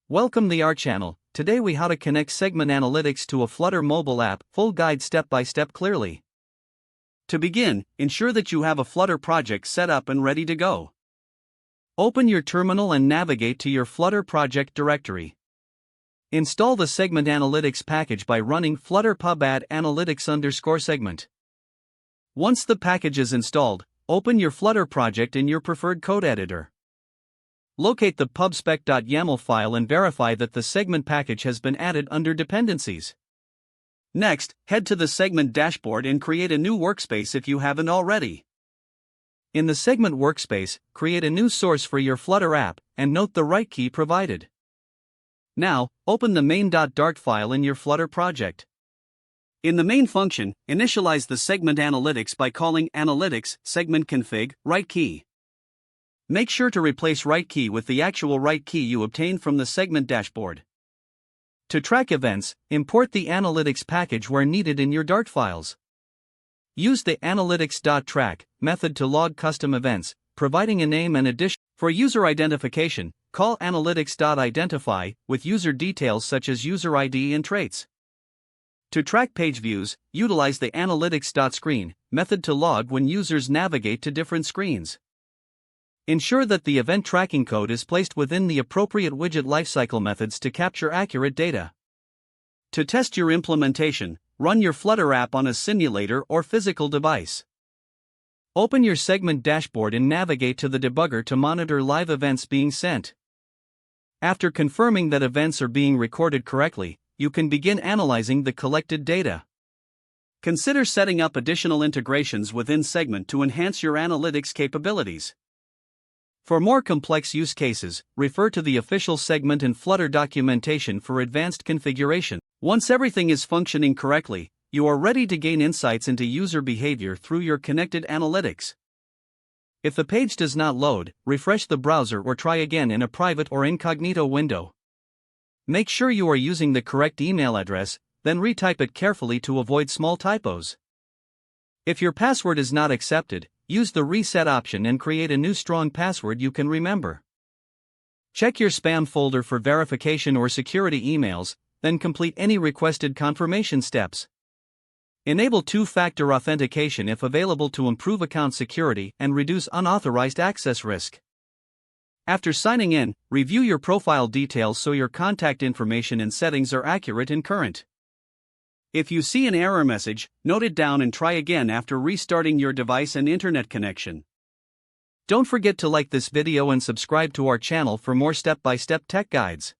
Welcome to our channel. Today we how to connect segment analytics to a Flutter mobile app, full guide step by step clearly. To begin, ensure that you have a Flutter project set up and ready to go. Open your terminal and navigate to your Flutter project directory. Install the segment analytics package by running flutter pub add analytics_segment. Once the package is installed, open your Flutter project in your preferred code editor. Locate the pubspec.yaml file and verify that the segment package has been added under dependencies. Next, head to the segment dashboard and create a new workspace if you haven't already. In the segment workspace, create a new source for your Flutter app and note the right key provided. Now, open the main.dart file in your Flutter project. In the main function, initialize the segment analytics by calling analytics segment config right key. Make sure to replace right key with the actual right key you obtained from the segment dashboard. To track events, import the analytics package where needed in your Dart files. Use the analytics.track method to log custom events, providing a name and addition. For user identification, call analytics.identify with user details such as user ID and traits. To track page views, utilize the analytics.screen method to log when users navigate to different screens. Ensure that the event tracking code is placed within the appropriate widget lifecycle methods to capture accurate data. To test your implementation, run your Flutter app on a simulator or physical device. Open your segment dashboard and navigate to the debugger to monitor live events being sent. After confirming that events are being recorded correctly, you can begin analyzing the collected data. Consider setting up additional integrations within Segment to enhance your analytics capabilities. For more complex use cases, refer to the official Segment and Flutter documentation for advanced configuration. Once everything is functioning correctly, you are ready to gain insights into user behavior through your connected analytics. If the page does not load, refresh the browser or try again in a private or incognito window. Make sure you are using the correct email address, then retype it carefully to avoid small typos. If your password is not accepted, use the reset option and create a new strong password you can remember. Check your spam folder for verification or security emails, then complete any requested confirmation steps. Enable two-factor authentication if available to improve account security and reduce unauthorized access risk. After signing in, review your profile details so your contact information and settings are accurate and current. If you see an error message, note it down and try again after restarting your device and internet connection. Don't forget to like this video and subscribe to our channel for more step-by-step tech guides.